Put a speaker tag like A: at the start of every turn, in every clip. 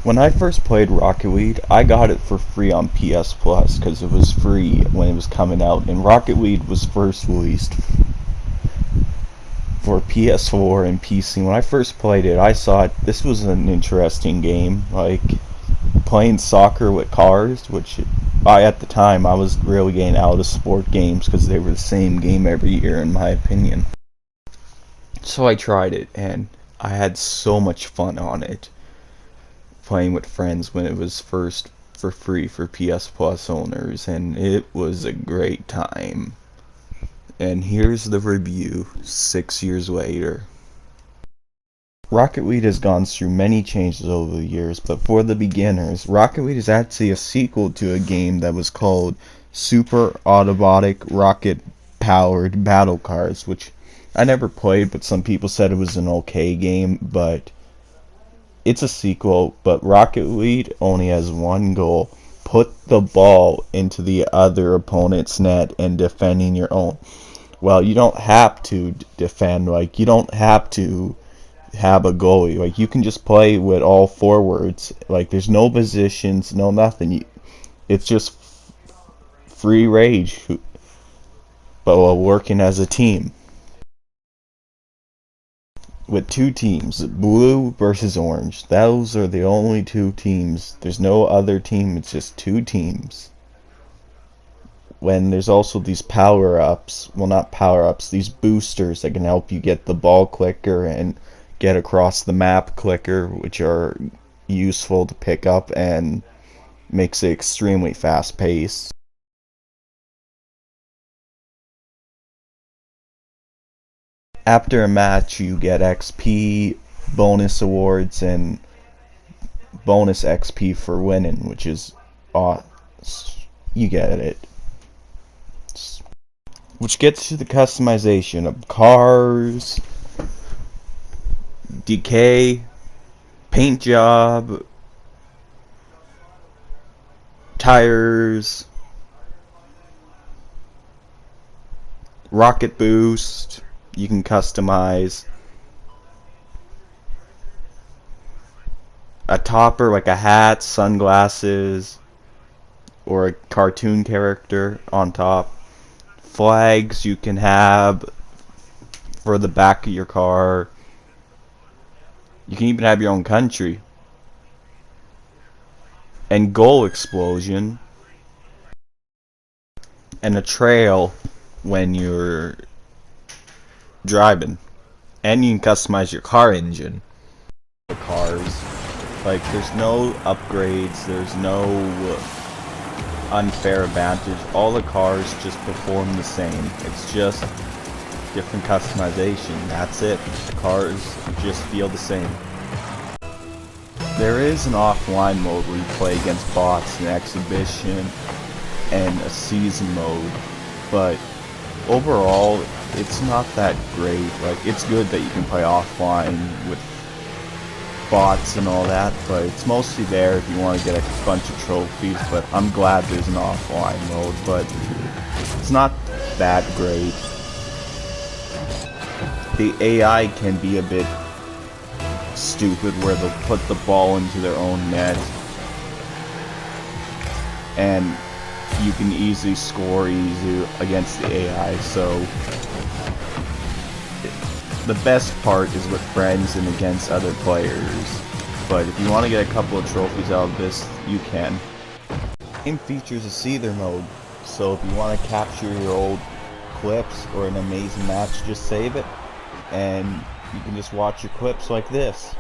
A: When I first played Rocket League, I got it for free on PS Plus because it was free when it was coming out, and Rocket League was first released for PS4 and PC. When I first played it, I saw this was an interesting game, like playing soccer with cars, which at the time I was really getting out of sport games because they were the same game every year in my opinion. So I tried it and I had so much fun on it, playing with friends when it was first for free for PS Plus owners, and it was a great time. And here's the review 6 years later. Rocket League has gone through many changes over the years, but for the beginners, Rocket League is actually a sequel to a game that was called Super Autobotic Rocket Powered Battle Cars, which I never played, but some people said it was an okay game, but it's a sequel. But Rocket League only has one goal: put the ball into the other opponent's net and defending your own. Well, you don't have to defend, like, you don't have to have a goalie. Like, you can just play with all forwards. Like, there's no positions, no nothing. It's just free rage, but while working as a team. With two teams, blue versus orange. Those are the only two teams. There's no other team, it's just two teams. When there's also these power-ups, well, not power-ups, these boosters that can help you get the ball quicker and get across the map quicker, which are useful to pick up and makes it extremely fast-paced. After a match, you get XP, bonus awards, and bonus XP for winning, which is you get it. Which gets to the customization of cars, decay, paint job, tires, rocket boost. You can customize a topper, like a hat, sunglasses, or a cartoon character on top. Flags you can have for the back of your car. You can even have your own country. And goal explosion. And a trail when you're driving. And you can customize your car engine. The cars. Like, there's no upgrades, there's no unfair advantage. All the cars just perform the same. It's just different customization. That's it. The cars just feel the same. There is an offline mode where you play against bots, an exhibition, and a season mode, but overall it's not that great. Like, it's good that you can play offline with bots and all that, but it's mostly there if you want to get a bunch of trophies. But I'm glad there's an offline mode, but it's not that great. The AI can be a bit stupid, where they'll put the ball into their own net and you can easily score against the AI. So the best part is with friends and against other players, but if you want to get a couple of trophies out of this, you can. The game features a seether mode, so if you want to capture your old clips or an amazing match, just save it and you can just watch your clips like this.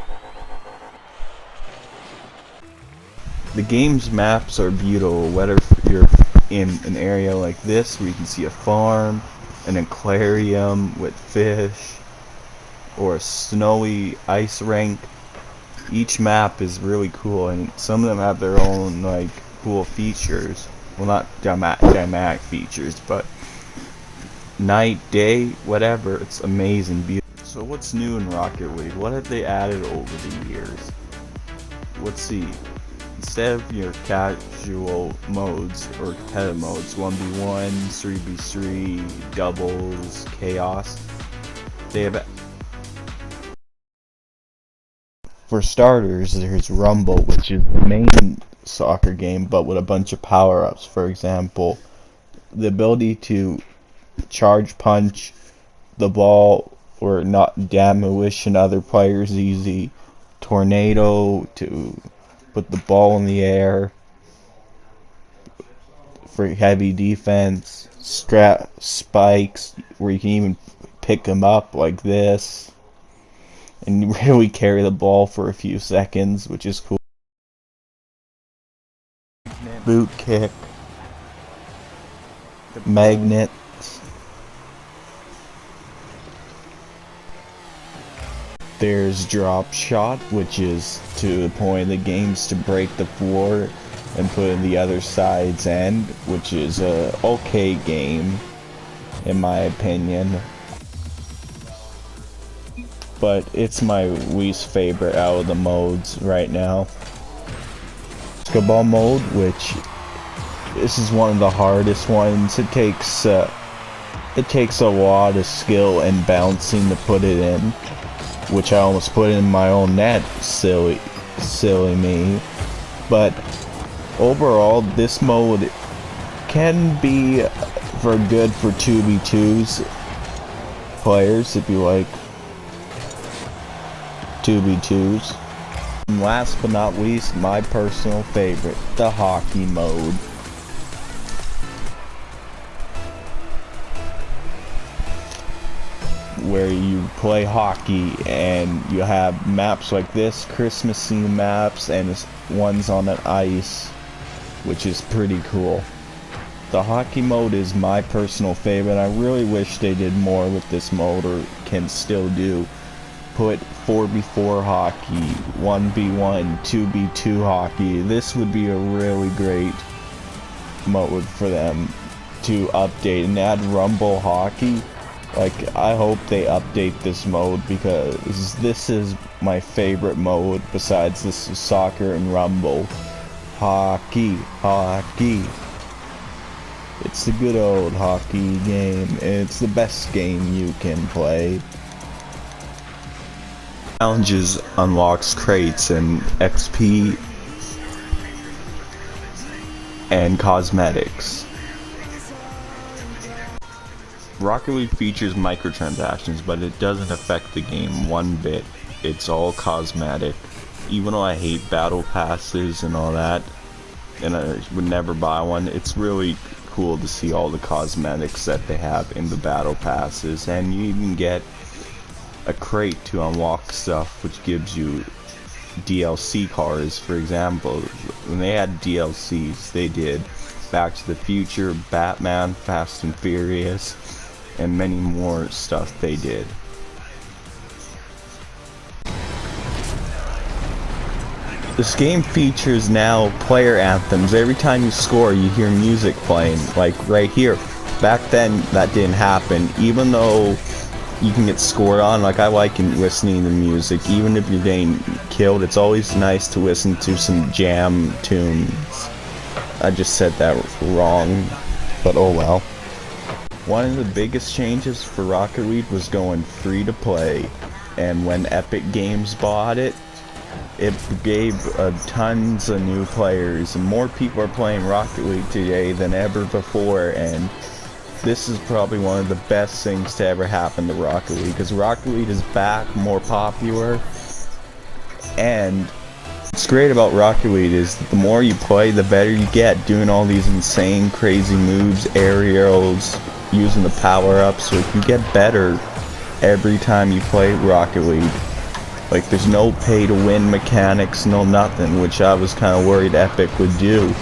A: The game's maps are beautiful, whether you're in an area like this where you can see a farm, an aquarium with fish, or a snowy ice rink. Each map is really cool, and some of them have their own, like, cool features. Well, not dramatic features, but night, day, whatever. It's amazing, beautiful. So what's new in Rocket League? What have they added over the years? Let's see. Instead of your casual modes or competitive modes, 1v1, 3v3, doubles, chaos, they have For starters, there's Rumble, which is the main soccer game, but with a bunch of power-ups. For example, the ability to charge punch the ball or not demolition other players easy, tornado to put the ball in the air for heavy defense, strap spikes where you can even pick them up like this and really carry the ball for a few seconds, which is cool. Boot kick, magnet. There's drop shot, which is to the point of the games to break the floor and put in the other side's end, which is a okay game in my opinion. But it's my least favorite out of the modes right now. Basketball mode, which this is one of the hardest ones. It takes a lot of skill and bouncing to put it in, which I almost put in my own net. Silly me. But overall, this mode can be good for 2v2s players if you like 2v2s. And last but not least, my personal favorite, the hockey mode. Where you play hockey and you have maps like this, Christmassy maps, and ones on an ice, which is pretty cool. The hockey mode is my personal favorite. I really wish they did more with this mode, or can still do. Put 4v4 hockey, 1v1, 2v2 hockey. This would be a really great mode for them to update, and add Rumble hockey. Like, I hope they update this mode, because this is my favorite mode besides this is soccer and Rumble. Hockey. It's the good old hockey game, and it's the best game you can play. Challenges unlocks crates and XP and cosmetics. Rocket League features microtransactions, but it doesn't affect the game one bit. It's all cosmetic. Even though I hate battle passes and all that, and I would never buy one, it's really cool to see all the cosmetics that they have in the battle passes. And you even get a crate to unlock stuff, which gives you DLC cars. For example, when they had DLCs, they did Back to the Future, Batman, Fast and Furious, and many more stuff they did. This game features now player anthems. Every time you score, you hear music playing, like right here. Back then, that didn't happen. Even though you can get scored on, like I like listening to music. Even if you're getting killed, it's always nice to listen to some jam tunes. I just said that wrong, but oh well. One of the biggest changes for Rocket League was going free to play, and when Epic Games bought it, it gave tons of new players, and more people are playing Rocket League today than ever before, and this is probably one of the best things to ever happen to Rocket League, because Rocket League is back, more popular, and what's great about Rocket League is that the more you play, the better you get, doing all these insane, crazy moves, aerials, using the power-ups, so you get better every time you play Rocket League. Like, there's no pay-to-win mechanics, no nothing, which I was kind of worried Epic would do.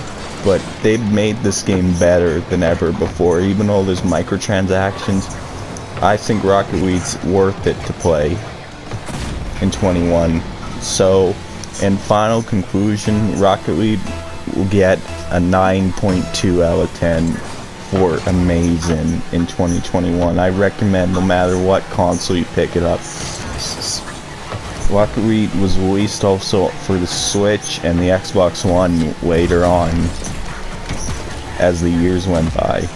A: But they've made this game better than ever before. Even though there's microtransactions, I think Rocket League's worth it to play in 21. So, in final conclusion, Rocket League will get a 9.2 out of 10 for amazing in 2021. I recommend no matter what console you pick it up. Rocket League was released also for the Switch and the Xbox One later on as the years went by.